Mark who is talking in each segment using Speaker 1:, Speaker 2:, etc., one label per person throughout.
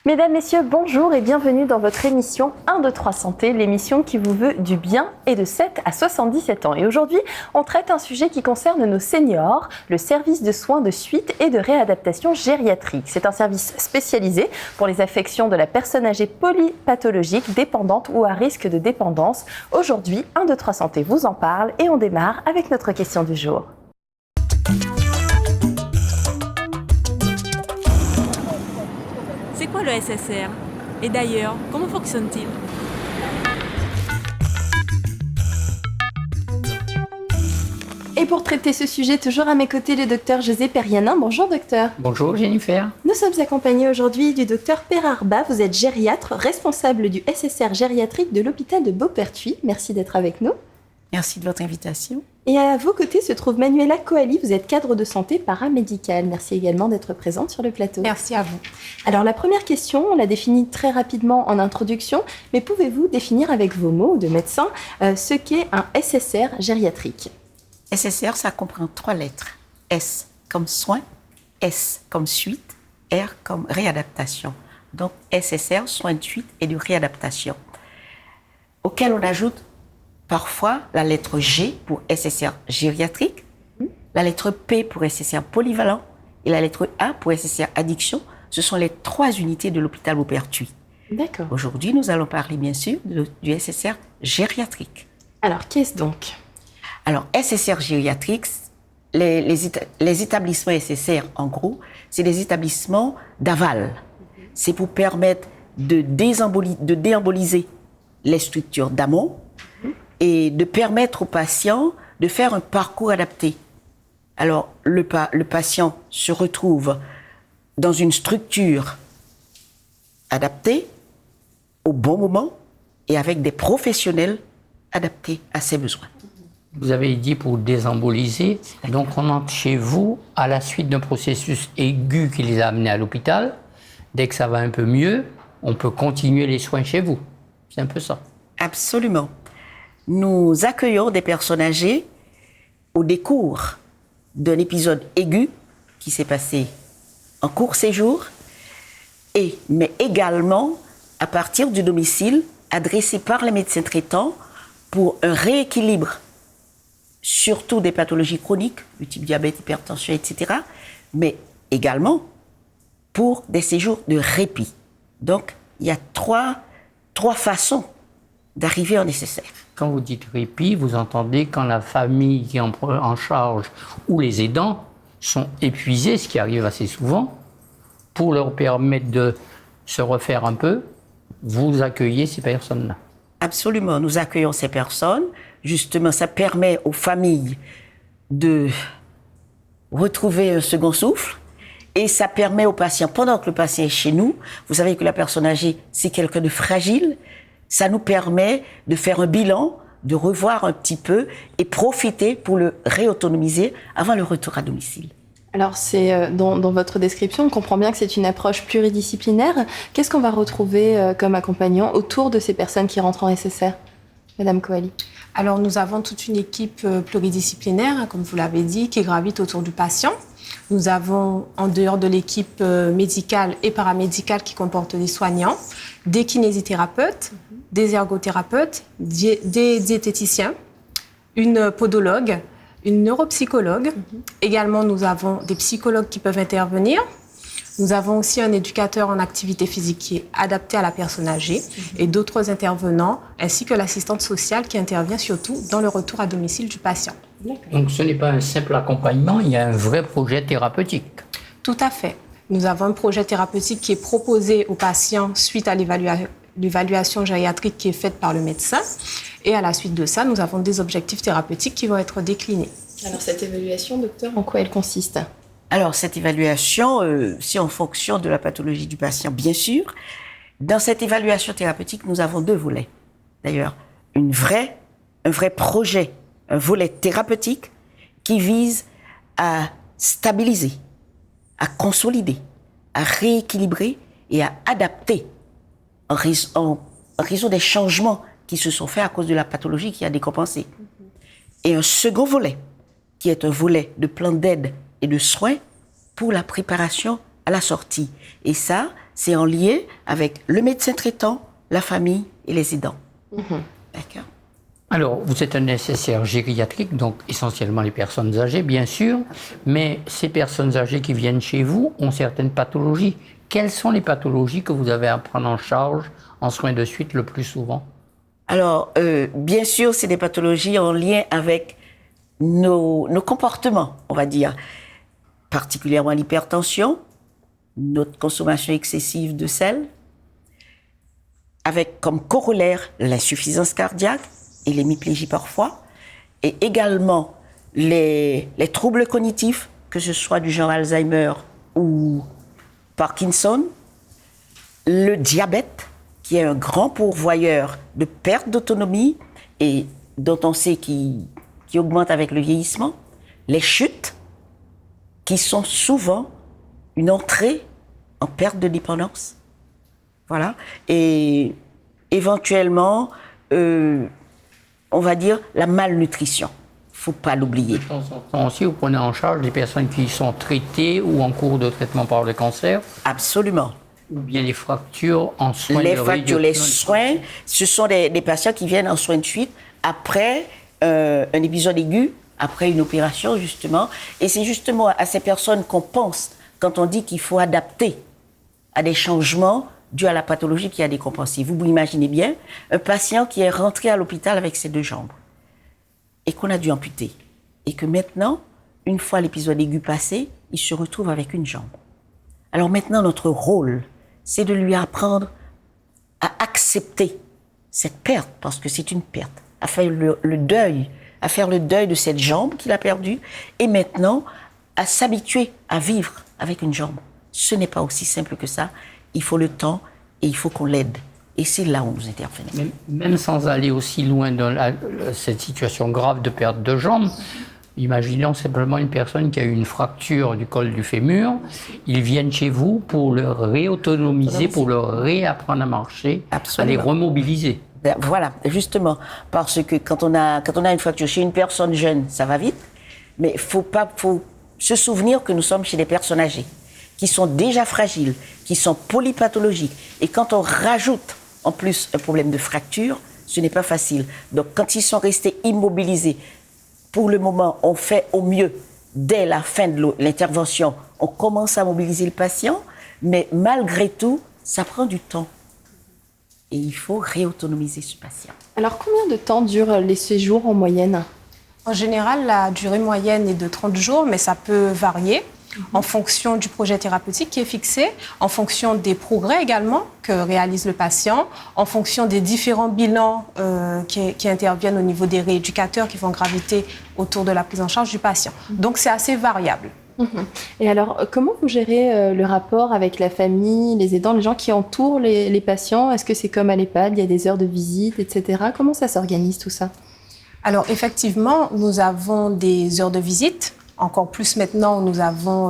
Speaker 1: Mesdames, Messieurs, bonjour et bienvenue dans votre émission 1, 2, 3 Santé, l'émission qui vous veut du bien et de 7 à 77 ans. Et aujourd'hui, on traite un sujet qui concerne nos seniors, le service de soins de suite et de réadaptation gériatrique. C'est un service spécialisé pour les affections de la personne âgée polypathologique, dépendante ou à risque de dépendance. Aujourd'hui, 1, 2, 3 Santé vous en parle et on démarre avec notre question du jour.
Speaker 2: C'est quoi le SSR? Et d'ailleurs, comment fonctionne-t-il?
Speaker 1: Et pour traiter ce sujet, toujours à mes côtés, le docteur José Perianin. Bonjour docteur.
Speaker 3: Bonjour Jennifer.
Speaker 1: Nous sommes accompagnés aujourd'hui du docteur Per Arba. Vous êtes gériatre, responsable du SSR gériatrique de l'hôpital de Beauperthuis. Merci d'être avec nous.
Speaker 3: Merci de votre invitation.
Speaker 1: Et à vos côtés se trouve Manuela Coali. Vous êtes cadre de santé paramédicale. Merci également d'être présente sur le plateau.
Speaker 4: Merci à vous.
Speaker 1: Alors la première question, on l'a définie très rapidement en introduction, mais pouvez-vous définir avec vos mots de médecin ce qu'est un SSR gériatrique?
Speaker 3: SSR, ça comprend 3 lettres. S comme soin, S comme suite, R comme réadaptation. Donc SSR, soin de suite et de réadaptation. Auquel on ajoute parfois la lettre G pour SSR gériatrique, la lettre P pour SSR polyvalent et la lettre A pour SSR addiction. Ce sont les 3 unités de l'hôpital Beauperthuis.
Speaker 1: D'accord.
Speaker 3: Aujourd'hui, nous allons parler bien sûr du SSR gériatrique.
Speaker 1: Alors, qu'est-ce donc?
Speaker 3: Alors, SSR gériatrique, les établissements SSR, en gros, c'est des établissements d'aval. C'est pour permettre de déemboliser les structures d'amont et de permettre aux patients de faire un parcours adapté. Alors, le patient se retrouve dans une structure adaptée, au bon moment, et avec des professionnels adaptés à ses besoins.
Speaker 5: Vous avez dit pour désemboliser, donc on entre chez vous à la suite d'un processus aigu qui les a amenés à l'hôpital. Dès que ça va un peu mieux, on peut continuer les soins chez vous. C'est un peu ça.
Speaker 3: Absolument. Nous accueillons des personnes âgées au décours d'un épisode aigu qui s'est passé en court séjour, mais également à partir du domicile adressé par les médecins traitants pour un rééquilibre, surtout des pathologies chroniques, du type diabète, hypertension, etc., mais également pour des séjours de répit. Donc, il y a trois façons d'arriver en SSR.
Speaker 5: Quand vous dites répit, vous entendez quand la famille qui est en charge ou les aidants sont épuisés, ce qui arrive assez souvent, pour leur permettre de se refaire un peu, vous accueillez ces personnes-là.
Speaker 3: Absolument, nous accueillons ces personnes. Justement, ça permet aux familles de retrouver un second souffle et ça permet aux patients, pendant que le patient est chez nous, vous savez que la personne âgée, c'est quelqu'un de fragile, ça nous permet de faire un bilan, de revoir un petit peu et profiter pour le réautonomiser avant le retour à domicile.
Speaker 1: Alors, c'est dans votre description, on comprend bien que c'est une approche pluridisciplinaire. Qu'est-ce qu'on va retrouver comme accompagnant autour de ces personnes qui rentrent en SSR? Madame Coali.
Speaker 4: Alors, nous avons toute une équipe pluridisciplinaire, comme vous l'avez dit, qui gravite autour du patient. Nous avons, en dehors de l'équipe médicale et paramédicale qui comporte des soignants, des kinésithérapeutes, des ergothérapeutes, des diététiciens, une podologue, une neuropsychologue. Également, nous avons des psychologues qui peuvent intervenir. Nous avons aussi un éducateur en activité physique qui est adapté à la personne âgée et d'autres intervenants, ainsi que l'assistante sociale qui intervient surtout dans le retour à domicile du patient.
Speaker 5: Donc ce n'est pas un simple accompagnement, il y a un vrai projet thérapeutique.
Speaker 4: Tout à fait. Nous avons un projet thérapeutique qui est proposé aux patients suite à l'évaluation gériatrique qui est faite par le médecin. Et à la suite de ça, nous avons des objectifs thérapeutiques qui vont être déclinés.
Speaker 1: Alors cette évaluation, docteur, en quoi elle consiste?
Speaker 3: Alors cette évaluation, c'est en fonction de la pathologie du patient, bien sûr. Dans cette évaluation thérapeutique, nous avons 2 volets. D'ailleurs, un vrai projet, un volet thérapeutique qui vise à stabiliser, à consolider, à rééquilibrer et à adapter en raison des changements qui se sont faits à cause de la pathologie qui a décompensé. Et un second volet, qui est un volet de plan d'aide et de soins pour la préparation à la sortie. Et ça, c'est en lien avec le médecin traitant, la famille et les aidants. D'accord.
Speaker 5: Alors, vous êtes un nécessaire gériatrique, donc essentiellement les personnes âgées, bien sûr, mais ces personnes âgées qui viennent chez vous ont certaines pathologies. Quelles sont les pathologies que vous avez à prendre en charge en soins de suite le plus souvent?
Speaker 3: Alors, bien sûr, c'est des pathologies en lien avec nos comportements, on va dire, particulièrement l'hypertension, notre consommation excessive de sel, avec comme corollaire l'insuffisance cardiaque et l'hémiplégie parfois, et également les troubles cognitifs, que ce soit du genre Alzheimer ou Parkinson, le diabète, qui est un grand pourvoyeur de perte d'autonomie et dont on sait qui augmente avec le vieillissement, les chutes, qui sont souvent une entrée en perte de dépendance. Voilà. Et éventuellement, on va dire la malnutrition. Il ne faut pas l'oublier.
Speaker 5: De temps en temps aussi, vous prenez en charge des personnes qui sont traitées ou en cours de traitement par le cancer?
Speaker 3: Absolument.
Speaker 5: Ou bien les fractures en soins
Speaker 3: Les
Speaker 5: de
Speaker 3: fractures, les soins, ce sont des patients qui viennent en soins de suite après un épisode aigu, après une opération, justement. Et c'est justement à ces personnes qu'on pense quand on dit qu'il faut adapter à des changements dus à la pathologie qui a décompensé. Vous imaginez bien un patient qui est rentré à l'hôpital avec ses 2 jambes et qu'on a dû amputer. Et que maintenant, une fois l'épisode aigu passé, il se retrouve avec une jambe. Alors maintenant, notre rôle, c'est de lui apprendre à accepter cette perte, parce que c'est une perte, à faire le deuil, à faire le deuil de cette jambe qu'il a perdue, et maintenant, à s'habituer à vivre avec une jambe. Ce n'est pas aussi simple que ça. Il faut le temps et il faut qu'on l'aide. Et c'est là où nous intervenons.
Speaker 5: Même sans aller aussi loin dans cette situation grave de perte de jambes, imaginons simplement une personne qui a eu une fracture du col du fémur. Ils viennent chez vous pour le réautonomiser, pour le réapprendre à marcher,
Speaker 3: Absolument.
Speaker 5: à les remobiliser.
Speaker 3: Voilà, justement, parce que quand on a une fracture chez une personne jeune, ça va vite, mais il faut se souvenir que nous sommes chez des personnes âgées, qui sont déjà fragiles, qui sont polypathologiques. Et quand on rajoute en plus un problème de fracture, ce n'est pas facile. Donc quand ils sont restés immobilisés, pour le moment, on fait au mieux. Dès la fin de l'intervention, on commence à mobiliser le patient, mais malgré tout, ça prend du temps. Et il faut réautonomiser ce patient.
Speaker 1: Alors, combien de temps durent les séjours en moyenne?
Speaker 4: En général, la durée moyenne est de 30 jours, mais ça peut varier en fonction du projet thérapeutique qui est fixé, en fonction des progrès également que réalise le patient, en fonction des différents bilans qui interviennent au niveau des rééducateurs qui vont graviter autour de la prise en charge du patient. Donc, c'est assez variable.
Speaker 1: Et alors, comment vous gérez le rapport avec la famille, les aidants, les gens qui entourent les patients? Est-ce que c'est comme à l'EHPAD, il y a des heures de visite, etc. Comment ça s'organise tout ça?
Speaker 4: Alors, effectivement, nous avons des heures de visite. Encore plus maintenant, nous avons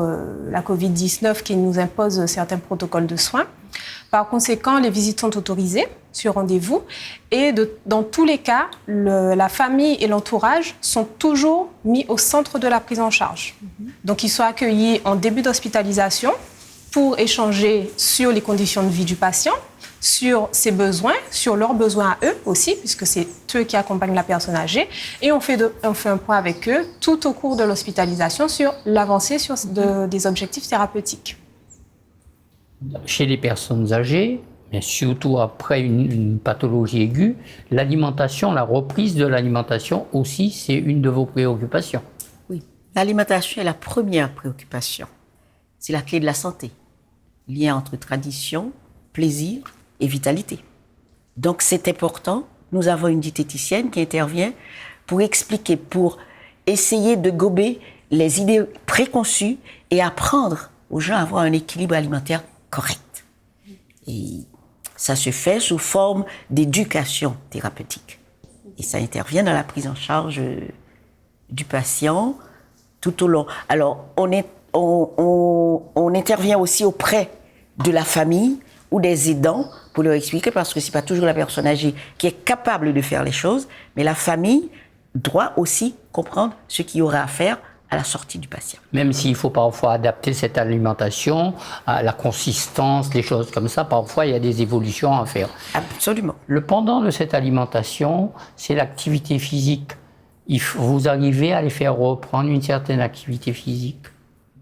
Speaker 4: la Covid-19 qui nous impose certains protocoles de soins. Par conséquent, les visites sont autorisées sur rendez-vous. Et dans tous les cas, la famille et l'entourage sont toujours mis au centre de la prise en charge. Donc, ils sont accueillis en début d'hospitalisation pour échanger sur les conditions de vie du patient, sur ses besoins, sur leurs besoins à eux aussi, puisque c'est eux qui accompagnent la personne âgée. Et on fait un point avec eux tout au cours de l'hospitalisation sur l'avancée des objectifs thérapeutiques.
Speaker 5: Chez les personnes âgées, mais surtout après une pathologie aiguë, l'alimentation, la reprise de l'alimentation aussi, c'est une de vos préoccupations.
Speaker 3: Oui, l'alimentation est la première préoccupation. C'est la clé de la santé. Lien entre tradition, plaisir et vitalité. Donc c'est important. Nous avons une diététicienne qui intervient pour expliquer, pour essayer de gober les idées préconçues et apprendre aux gens à avoir un équilibre alimentaire correct. Et ça se fait sous forme d'éducation thérapeutique. Et ça intervient dans la prise en charge du patient tout au long. Alors, on intervient aussi auprès de la famille ou des aidants pour leur expliquer, parce que ce n'est pas toujours la personne âgée qui est capable de faire les choses, mais la famille doit aussi comprendre ce qu'il y aura à faire à la sortie du patient.
Speaker 5: Même s'il faut parfois adapter cette alimentation à la consistance, les choses comme ça, parfois il y a des évolutions à faire.
Speaker 3: Absolument.
Speaker 5: Le pendant de cette alimentation, c'est l'activité physique. Vous arrivez à les faire reprendre une certaine activité physique.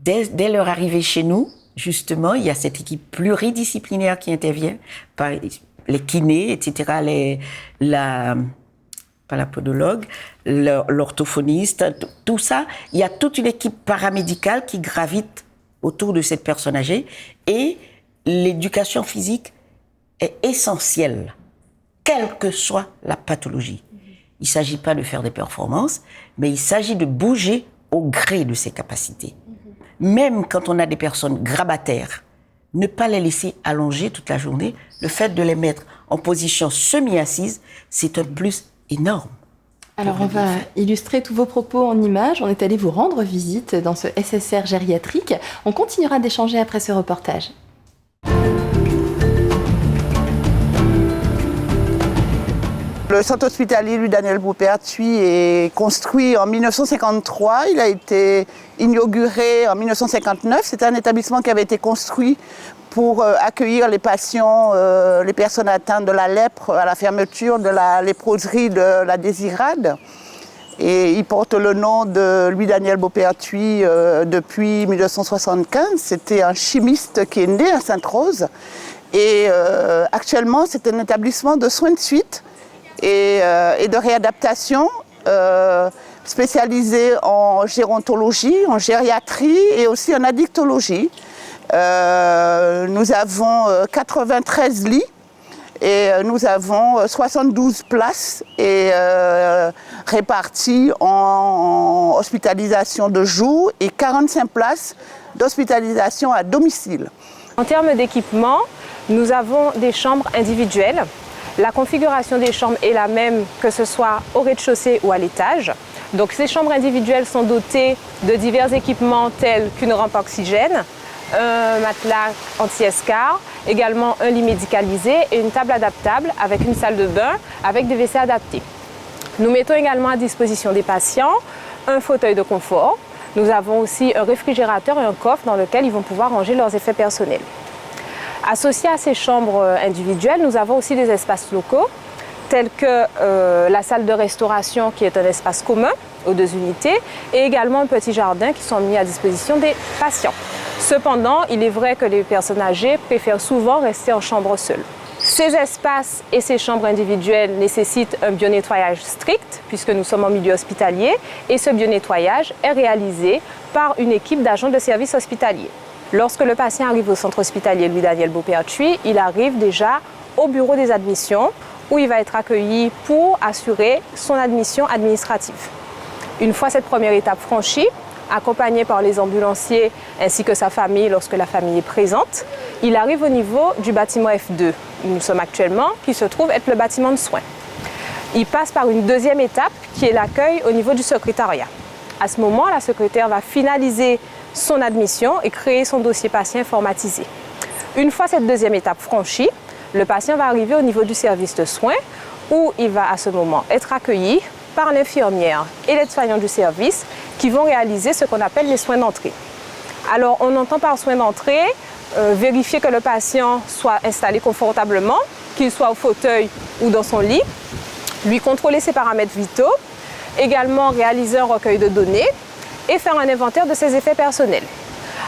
Speaker 3: Dès leur arrivée chez nous, justement, il y a cette équipe pluridisciplinaire qui intervient, par les kinés, etc., pas la podologue, l'orthophoniste, tout ça. Il y a toute une équipe paramédicale qui gravite autour de cette personne âgée et l'éducation physique est essentielle, quelle que soit la pathologie. Il ne s'agit pas de faire des performances, mais il s'agit de bouger au gré de ses capacités. Même quand on a des personnes grabataires, ne pas les laisser allonger toute la journée, le fait de les mettre en position semi-assise, c'est un plus énorme.
Speaker 1: Alors on va illustrer tous vos propos en images. On est allé vous rendre visite dans ce SSR gériatrique. On continuera d'échanger après ce reportage.
Speaker 6: Le centre hospitalier Louis Daniel Beauperthuis est construit en 1953. Il a été inauguré en 1959. C'est un établissement qui avait été construit pour accueillir les patients, les personnes atteintes de la lèpre à la fermeture de la léproserie de la Désirade. Et il porte le nom de Louis Daniel Beauperthuis depuis 1975. C'était un chimiste qui est né à Sainte-Rose. Et actuellement, c'est un établissement de soins de suite et de réadaptation spécialisé en gérontologie, en gériatrie et aussi en addictologie. Nous avons 93 lits et nous avons 72 places et réparties en hospitalisation de jour et 45 places d'hospitalisation à domicile.
Speaker 4: En termes d'équipement, nous avons des chambres individuelles. La configuration des chambres est la même que ce soit au rez-de-chaussée ou à l'étage. Donc ces chambres individuelles sont dotées de divers équipements tels qu'une rampe à oxygène, un matelas anti-escar, également un lit médicalisé et une table adaptable avec une salle de bain avec des WC adaptés. Nous mettons également à disposition des patients un fauteuil de confort. Nous avons aussi un réfrigérateur et un coffre dans lequel ils vont pouvoir ranger leurs effets personnels. Associés à ces chambres individuelles, nous avons aussi des espaces locaux, tels que la salle de restauration qui est un espace commun aux 2 unités, et également un petit jardin qui sont mis à disposition des patients. Cependant, il est vrai que les personnes âgées préfèrent souvent rester en chambre seule. Ces espaces et ces chambres individuelles nécessitent un bionettoyage strict, puisque nous sommes en milieu hospitalier, et ce bionettoyage est réalisé par une équipe d'agents de service hospitalier. Lorsque le patient arrive au centre hospitalier Louis Daniel Beauperthuis, il arrive déjà au bureau des admissions où il va être accueilli pour assurer son admission administrative. Une fois cette première étape franchie, accompagné par les ambulanciers ainsi que sa famille lorsque la famille est présente, il arrive au niveau du bâtiment F2 où nous sommes actuellement, qui se trouve être le bâtiment de soins. Il passe par une deuxième étape qui est l'accueil au niveau du secrétariat. À ce moment, la secrétaire va finaliser son admission et créer son dossier patient informatisé. Une fois cette deuxième étape franchie, le patient va arriver au niveau du service de soins où il va à ce moment être accueilli par l'infirmière et l'aide-soignant du service qui vont réaliser ce qu'on appelle les soins d'entrée. Alors on entend par soins d'entrée vérifier que le patient soit installé confortablement, qu'il soit au fauteuil ou dans son lit, lui contrôler ses paramètres vitaux, également réaliser un recueil de données et faire un inventaire de ses effets personnels.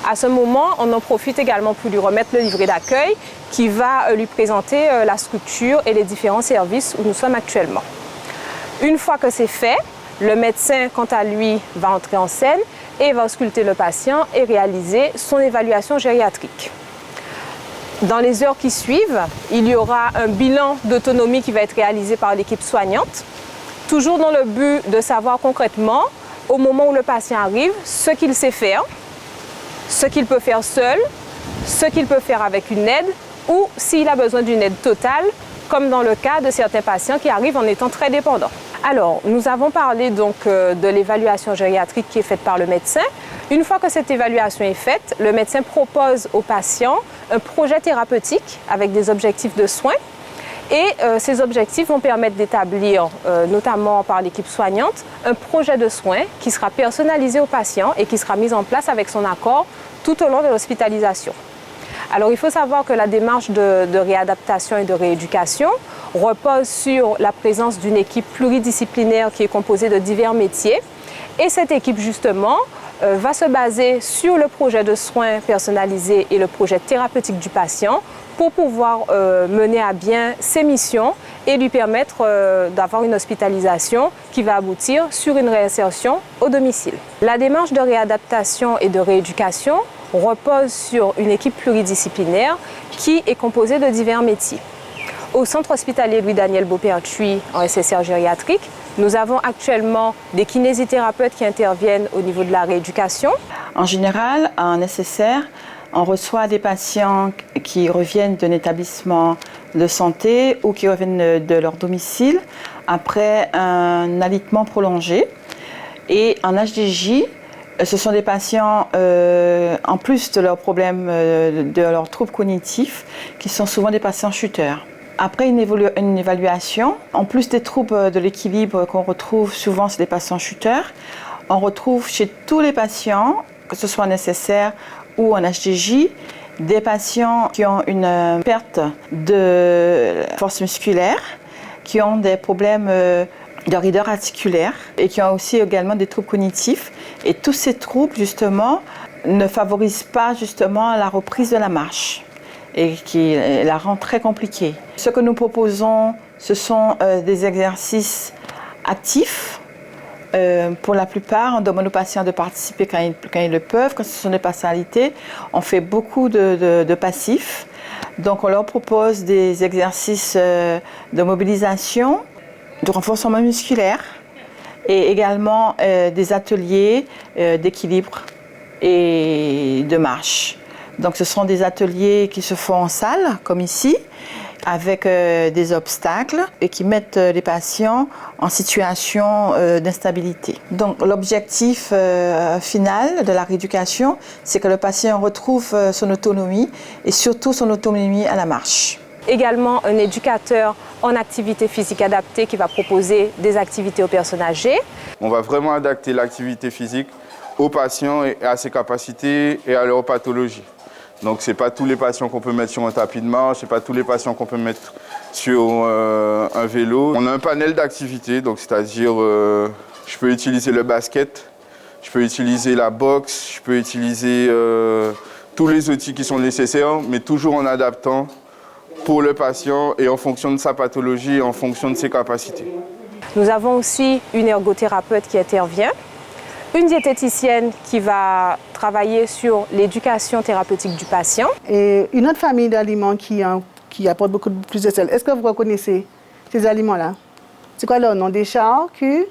Speaker 4: À ce moment, on en profite également pour lui remettre le livret d'accueil qui va lui présenter la structure et les différents services où nous sommes actuellement. Une fois que c'est fait, le médecin, quant à lui, va entrer en scène et va ausculter le patient et réaliser son évaluation gériatrique. Dans les heures qui suivent, il y aura un bilan d'autonomie qui va être réalisé par l'équipe soignante, toujours dans le but de savoir concrètement, au moment où le patient arrive, ce qu'il sait faire, ce qu'il peut faire seul, ce qu'il peut faire avec une aide ou s'il a besoin d'une aide totale, comme dans le cas de certains patients qui arrivent en étant très dépendants. Alors, nous avons parlé donc de l'évaluation gériatrique qui est faite par le médecin. Une fois que cette évaluation est faite, le médecin propose au patient un projet thérapeutique avec des objectifs de soins Et ces objectifs vont permettre d'établir, notamment par l'équipe soignante, un projet de soins qui sera personnalisé au patient et qui sera mis en place avec son accord tout au long de l'hospitalisation. Alors il faut savoir que la démarche de réadaptation et de rééducation repose sur la présence d'une équipe pluridisciplinaire qui est composée de divers métiers. Et cette équipe justement va se baser sur le projet de soins personnalisés et le projet thérapeutique du patient pour pouvoir mener à bien ses missions et lui permettre d'avoir une hospitalisation qui va aboutir sur une réinsertion au domicile. La démarche de réadaptation et de rééducation repose sur une équipe pluridisciplinaire qui est composée de divers métiers. Au centre hospitalier Louis-Daniel Beauperthuis en SSR gériatrique, nous avons actuellement des kinésithérapeutes qui interviennent au niveau de la rééducation.
Speaker 7: En général, en SSR, on reçoit des patients qui reviennent d'un établissement de santé ou qui reviennent de leur domicile après un alitement prolongé. Et en HDJ, ce sont des patients, en plus de leurs problèmes, de leurs troubles cognitifs, qui sont souvent des patients chuteurs. Après une évaluation, en plus des troubles de l'équilibre qu'on retrouve souvent chez les patients chuteurs, on retrouve chez tous les patients, que ce soit en SSR ou en HDJ, des patients qui ont une perte de force musculaire, qui ont des problèmes de raideur articulaire et qui ont aussi également des troubles cognitifs. Et tous ces troubles, justement, ne favorisent pas justement la reprise de la marche et qui la rend très compliquée. Ce que nous proposons, ce sont des exercices actifs. Pour la plupart, on demande aux patients de participer quand ils le peuvent. Quand ce sont des partialités, on fait beaucoup de passifs. Donc on leur propose des exercices de mobilisation, de renforcement musculaire et également des ateliers d'équilibre et de marche. Donc ce sont des ateliers qui se font en salle, comme ici, avec des obstacles et qui mettent les patients en situation d'instabilité. Donc l'objectif final de la rééducation, c'est que le patient retrouve son autonomie et surtout son autonomie à la marche.
Speaker 4: Également un éducateur en activité physique adaptée qui va proposer des activités aux personnes âgées.
Speaker 8: On va vraiment adapter l'activité physique aux patients et à ses capacités et à leur pathologie. Donc ce n'est pas tous les patients qu'on peut mettre sur un tapis de marche, ce n'est pas tous les patients qu'on peut mettre sur un vélo. On a un panel d'activités, donc c'est-à-dire je peux utiliser le basket, je peux utiliser la boxe, je peux utiliser tous les outils qui sont nécessaires, mais toujours en adaptant pour le patient et en fonction de sa pathologie et en fonction de ses capacités.
Speaker 4: Nous avons aussi une ergothérapeute qui intervient, une diététicienne qui va travailler sur l'éducation thérapeutique du patient.
Speaker 9: Et une autre famille d'aliments qui apporte beaucoup plus de sel. Est-ce que vous reconnaissez ces aliments-là? C'est quoi leur nom? Des charcuteries?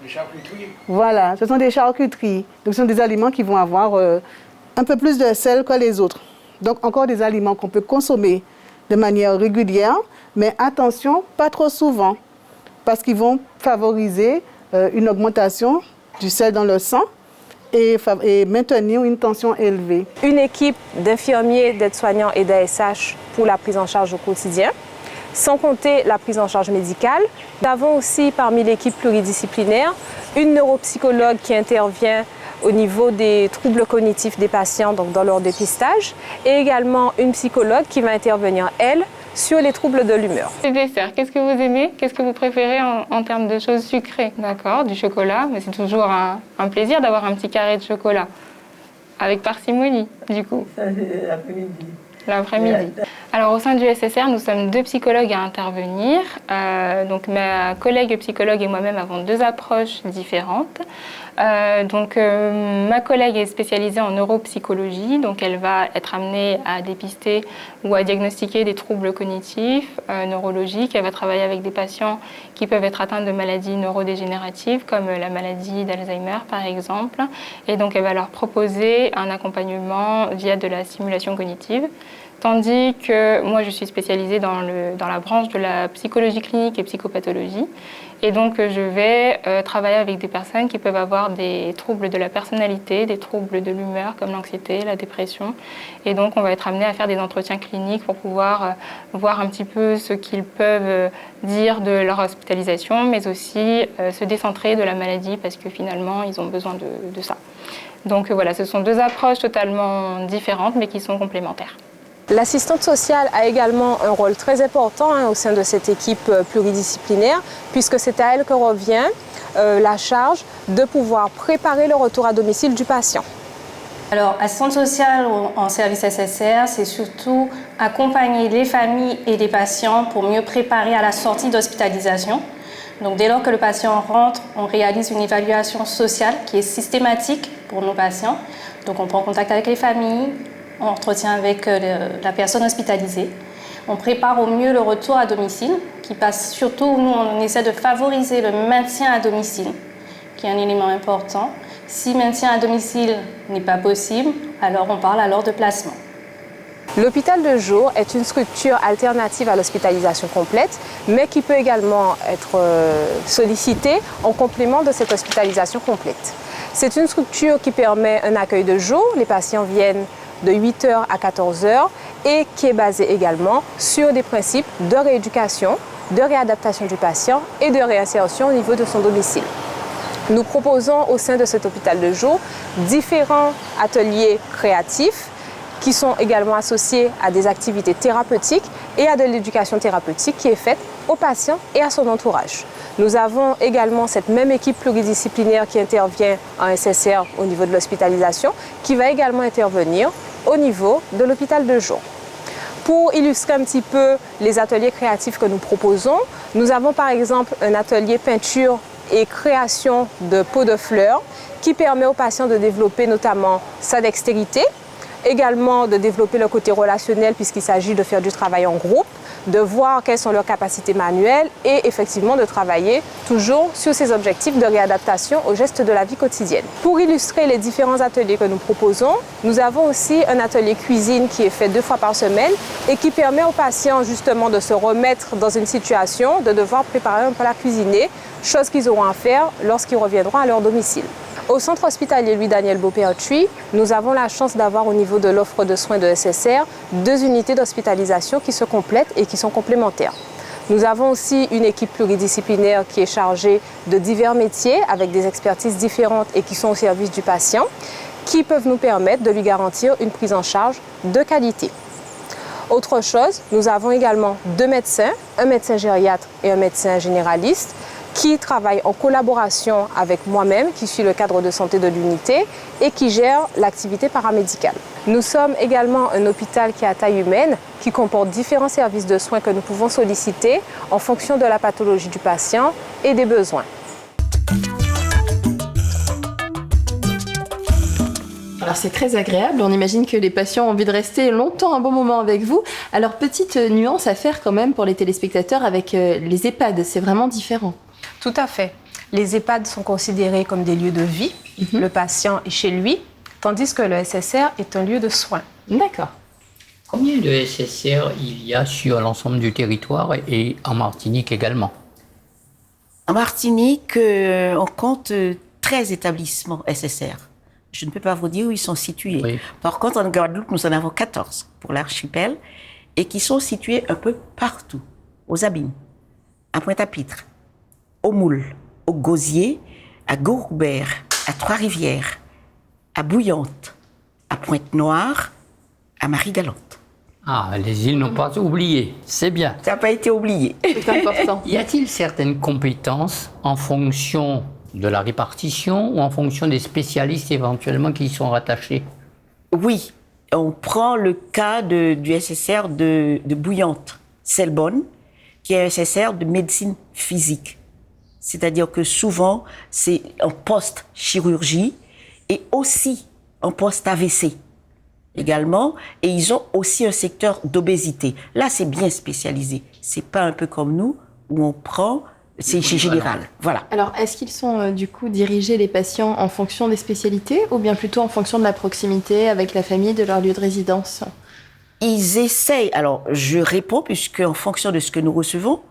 Speaker 9: Des charcuteries. Voilà, ce sont des charcuteries. Donc ce sont des aliments qui vont avoir un peu plus de sel que les autres. Donc encore des aliments qu'on peut consommer de manière régulière, mais attention, pas trop souvent, parce qu'ils vont favoriser une augmentation du sel dans le sang et maintenir une tension élevée.
Speaker 4: Une équipe d'infirmiers, d'aides-soignants et d'ASH pour la prise en charge au quotidien, sans compter la prise en charge médicale. Nous avons aussi parmi l'équipe pluridisciplinaire une neuropsychologue qui intervient au niveau des troubles cognitifs des patients, donc dans leur dépistage, et également une psychologue qui va intervenir, elle, sur les troubles de l'humeur.
Speaker 10: Les desserts, qu'est-ce que vous aimez? Qu'est-ce que vous préférez en termes de choses sucrées? D'accord, du chocolat, mais c'est toujours un plaisir d'avoir un petit carré de chocolat. Avec parcimonie, du coup. Ça, c'est l'après-midi. L'après-midi. Alors, au sein du SSR, nous sommes 2 psychologues à intervenir. Donc, ma collègue psychologue et moi-même avons 2 approches différentes. Ma collègue est spécialisée en neuropsychologie, donc elle va être amenée à dépister ou à diagnostiquer des troubles cognitifs, neurologiques. Elle va travailler avec des patients qui peuvent être atteints de maladies neurodégénératives, comme la maladie d'Alzheimer par exemple. Et donc elle va leur proposer un accompagnement via de la stimulation cognitive. Tandis que moi, je suis spécialisée dans la branche de la psychologie clinique et psychopathologie. Et donc, je vais travailler avec des personnes qui peuvent avoir des troubles de la personnalité, des troubles de l'humeur comme l'anxiété, la dépression. Et donc, on va être amené à faire des entretiens cliniques pour pouvoir voir un petit peu ce qu'ils peuvent dire de leur hospitalisation, mais aussi se décentrer de la maladie parce que finalement, ils ont besoin de ça. Donc voilà, ce sont deux approches totalement différentes, mais qui sont complémentaires.
Speaker 4: L'assistante sociale a également un rôle très important au sein de cette équipe pluridisciplinaire, puisque c'est à elle que revient la charge de pouvoir préparer le retour à domicile du patient.
Speaker 11: Alors, assistante sociale en service SSR, c'est surtout accompagner les familles et les patients pour mieux préparer à la sortie d'hospitalisation. Donc, dès lors que le patient rentre, on réalise une évaluation sociale qui est systématique pour nos patients. Donc, on prend contact avec les familles, on entretient avec la personne hospitalisée. On prépare au mieux le retour à domicile, qui passe surtout, nous, on essaie de favoriser le maintien à domicile, qui est un élément important. Si maintien à domicile n'est pas possible, alors on parle alors de placement.
Speaker 4: L'hôpital de jour est une structure alternative à l'hospitalisation complète, mais qui peut également être sollicitée en complément de cette hospitalisation complète. C'est une structure qui permet un accueil de jour. Les patients viennent de 8h à 14h et qui est basée également sur des principes de rééducation, de réadaptation du patient et de réinsertion au niveau de son domicile. Nous proposons au sein de cet hôpital de jour différents ateliers créatifs qui sont également associés à des activités thérapeutiques et à de l'éducation thérapeutique qui est faite aux patients et à son entourage. Nous avons également cette même équipe pluridisciplinaire qui intervient en SSR au niveau de l'hospitalisation, qui va également intervenir au niveau de l'hôpital de jour. Pour illustrer un petit peu les ateliers créatifs que nous proposons, nous avons par exemple un atelier peinture et création de pots de fleurs qui permet aux patients de développer notamment sa dextérité, également de développer le côté relationnel puisqu'il s'agit de faire du travail en groupe, de voir quelles sont leurs capacités manuelles et effectivement de travailler toujours sur ces objectifs de réadaptation aux gestes de la vie quotidienne. Pour illustrer les différents ateliers que nous proposons, nous avons aussi un atelier cuisine qui est fait 2 fois par semaine et qui permet aux patients justement de se remettre dans une situation de devoir préparer un plat cuisiné, chose qu'ils auront à faire lorsqu'ils reviendront à leur domicile. Au centre hospitalier Louis-Daniel Beaupère-Thuy, nous avons la chance d'avoir au niveau de l'offre de soins de SSR 2 unités d'hospitalisation qui se complètent et qui sont complémentaires. Nous avons aussi une équipe pluridisciplinaire qui est chargée de divers métiers avec des expertises différentes et qui sont au service du patient, qui peuvent nous permettre de lui garantir une prise en charge de qualité. Autre chose, nous avons également 2 médecins, un médecin gériatre et un médecin généraliste, qui travaille en collaboration avec moi-même, qui suis le cadre de santé de l'unité et qui gère l'activité paramédicale. Nous sommes également un hôpital qui est à taille humaine, qui comporte différents services de soins que nous pouvons solliciter en fonction de la pathologie du patient et des besoins.
Speaker 1: Alors c'est très agréable, on imagine que les patients ont envie de rester longtemps, un bon moment avec vous. Alors petite nuance à faire quand même pour les téléspectateurs avec les EHPAD, c'est vraiment différent.
Speaker 4: Tout à fait. Les EHPAD sont considérés comme des lieux de vie. Le patient est chez lui, tandis que le SSR est un lieu de soins.
Speaker 1: D'accord.
Speaker 5: Combien de SSR il y a sur l'ensemble du territoire et en Martinique également?
Speaker 3: En Martinique, on compte 13 établissements SSR. Je ne peux pas vous dire où ils sont situés.
Speaker 5: Oui.
Speaker 3: Par contre, en Guadeloupe, nous en avons 14 pour l'archipel et qui sont situés un peu partout. Aux Abîmes, à Pointe-à-Pitre, au Moule, au Gosier, à Gourbert, à Trois-Rivières, à Bouillante, à Pointe-Noire, à Marie-Galante.
Speaker 5: Ah, les îles n'ont pas oublié, c'est bien.
Speaker 3: Ça n'a pas été oublié.
Speaker 1: C'est important.
Speaker 5: Y a-t-il certaines compétences en fonction de la répartition ou en fonction des spécialistes éventuellement qui y sont rattachés?
Speaker 3: Oui, on prend le cas du SSR de Bouillante, Selbonne, qui est un SSR de médecine physique. C'est-à-dire que souvent, c'est en post-chirurgie et aussi en post-AVC également. Et ils ont aussi un secteur d'obésité. Là, c'est bien spécialisé. C'est pas un peu comme nous, où on prend, c'est chez général. Voilà.
Speaker 1: Alors, est-ce qu'ils sont du coup dirigés, les patients, en fonction des spécialités ou bien plutôt en fonction de la proximité avec la famille de leur lieu de résidence?
Speaker 3: ils essayent, alors je réponds puisque en fonction de ce que nous recevons,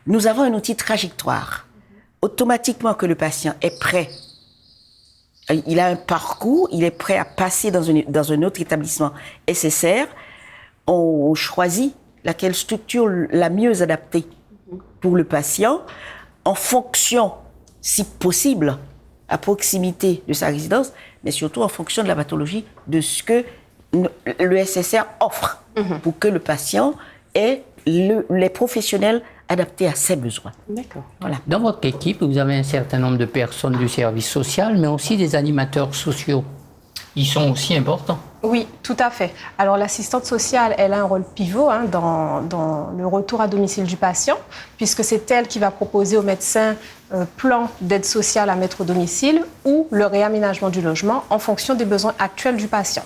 Speaker 3: nous avons un outil trajectoire. Automatiquement que le patient est prêt, il a un parcours, il est prêt à passer dans un autre établissement SSR, on choisit laquelle structure la mieux adaptée pour le patient en fonction, si possible, à proximité de sa résidence, mais surtout en fonction de la pathologie, de ce que le SSR offre pour que le patient ait les professionnels adaptés à ses besoins.
Speaker 1: D'accord.
Speaker 3: Voilà.
Speaker 5: Dans votre équipe, vous avez un certain nombre de personnes du service social, mais aussi des animateurs sociaux. Ils sont aussi importants.
Speaker 4: Oui, tout à fait. Alors l'assistante sociale, elle a un rôle pivot dans le retour à domicile du patient, puisque c'est elle qui va proposer au médecin un plan d'aide sociale à mettre au domicile ou le réaménagement du logement en fonction des besoins actuels du patient.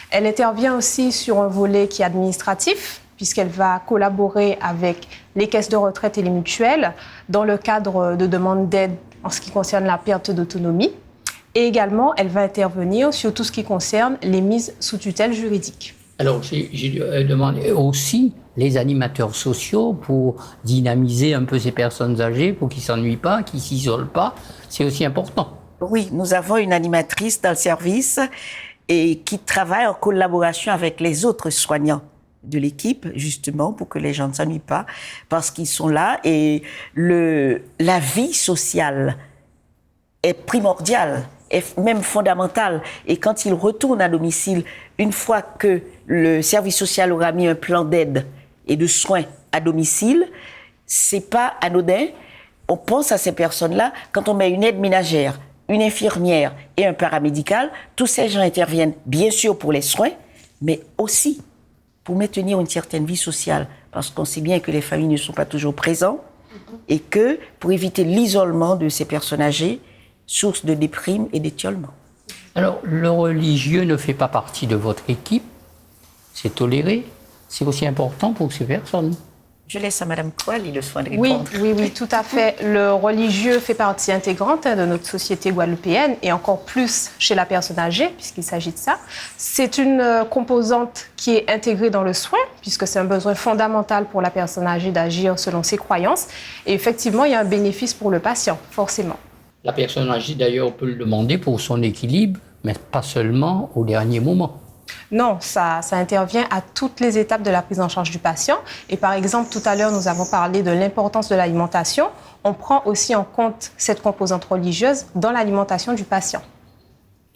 Speaker 4: Elle intervient aussi sur un volet qui est administratif, puisqu'elle va collaborer avec les caisses de retraite et les mutuelles dans le cadre de demandes d'aide en ce qui concerne la perte d'autonomie. Et également, elle va intervenir sur tout ce qui concerne les mises sous tutelle juridique.
Speaker 5: Alors, j'ai demandé aussi les animateurs sociaux pour dynamiser un peu ces personnes âgées, pour qu'ils ne s'ennuient pas, qu'ils ne s'isolent pas. C'est aussi important.
Speaker 3: Oui, nous avons une animatrice dans le service et qui travaille en collaboration avec les autres soignants de l'équipe, justement, pour que les gens ne s'ennuient pas, parce qu'ils sont là et la vie sociale est primordiale, est même fondamentale. Et quand ils retournent à domicile, une fois que le service social aura mis un plan d'aide et de soins à domicile, c'est pas anodin. On pense à ces personnes-là quand on met une aide ménagère, une infirmière et un paramédical. Tous ces gens interviennent, bien sûr, pour les soins, mais aussi pour maintenir une certaine vie sociale, parce qu'on sait bien que les familles ne sont pas toujours présentes et que pour éviter l'isolement de ces personnes âgées, source de déprime et d'étiolement.
Speaker 5: Alors, le religieux ne fait pas partie de votre équipe, c'est toléré, c'est aussi important pour ces personnes.
Speaker 3: Je laisse à Mme Kouali le soin de répondre.
Speaker 4: Oui, tout à fait. Le religieux fait partie intégrante de notre société guadeloupéenne et encore plus chez la personne âgée, puisqu'il s'agit de ça. C'est une composante qui est intégrée dans le soin, puisque c'est un besoin fondamental pour la personne âgée d'agir selon ses croyances. Et effectivement, il y a un bénéfice pour le patient, forcément.
Speaker 5: La personne âgée, d'ailleurs, peut le demander pour son équilibre, mais pas seulement au dernier moment.
Speaker 4: Non, ça intervient à toutes les étapes de la prise en charge du patient. Et par exemple, tout à l'heure, nous avons parlé de l'importance de l'alimentation. On prend aussi en compte cette composante religieuse dans l'alimentation du patient.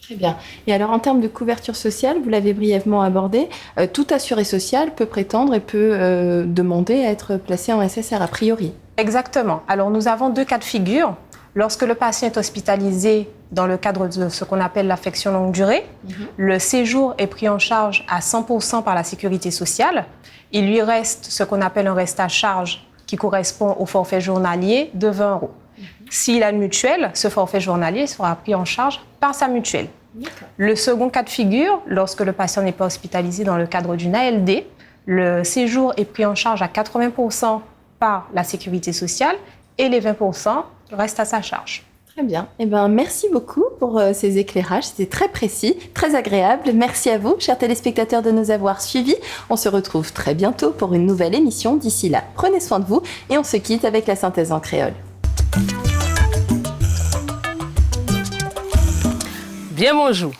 Speaker 1: Très bien. Et alors, en termes de couverture sociale, vous l'avez brièvement abordé, tout assuré social peut prétendre et peut demander à être placé en SSR a priori.
Speaker 4: Exactement. Alors, nous avons deux cas de figure. Lorsque le patient est hospitalisé dans le cadre de ce qu'on appelle l'affection longue durée, le séjour est pris en charge à 100% par la sécurité sociale. Il lui reste ce qu'on appelle un reste à charge qui correspond au forfait journalier de 20 €. S'il a une mutuelle, ce forfait journalier sera pris en charge par sa mutuelle. Le second cas de figure, lorsque le patient n'est pas hospitalisé dans le cadre d'une ALD, le séjour est pris en charge à 80% par la sécurité sociale et les 20% restent à sa charge.
Speaker 1: Très bien. Eh ben, merci beaucoup pour ces éclairages. C'était très précis, très agréable. Merci à vous, chers téléspectateurs, de nous avoir suivis. On se retrouve très bientôt pour une nouvelle émission. D'ici là, prenez soin de vous et on se quitte avec la synthèse en créole.
Speaker 12: Bien bonjour.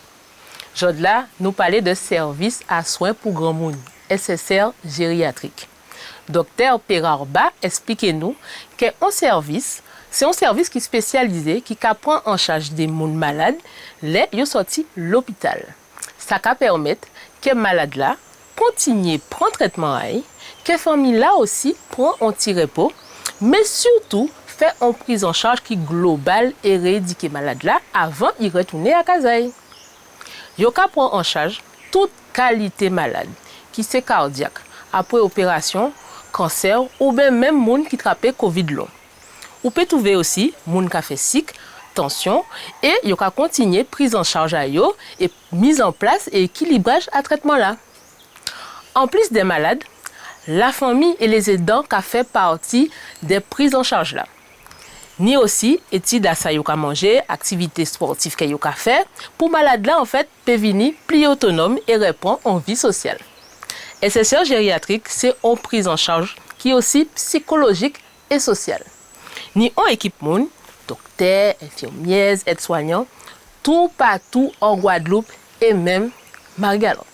Speaker 12: Aujourd'hui, nous parlons de service à soins pour grand monde, SSR gériatrique. Docteur Perarba, expliquez-nous qu'un service, c'est un service qui est spécialisé, qui prend en charge des gens malades, les ils sorti l'hôpital. Ça va permettre que les malades là continuent à prendre traitement, que les familles là aussi prennent un petit repos, mais surtout fait une prise en charge qui est globale et éradiquer les malades là avant de retourner à casa. Ils prennent en charge toute qualité malade, qui c'est cardiaque, après opération, cancer ou bien même moun qui trappe Covid long. Ou peut trouver aussi moun qui fait sick, tension et yo ka continuer prise en charge à yo et mise en place et équilibrage à traitement là. En plus des malades, la famille et les aidants ka fait partie des prises en charge là. Ni aussi études à ça yo ka manger, activités sportives que yo ka faire pour malade là en fait peut venir plus autonome et répondre en vie sociale. SSR gériatrique, c'est une prise en charge qui est aussi psychologique et sociale. Ni en équipe monde, docteurs, infirmières, aides-soignants, tout partout en Guadeloupe et même Marie-Galante.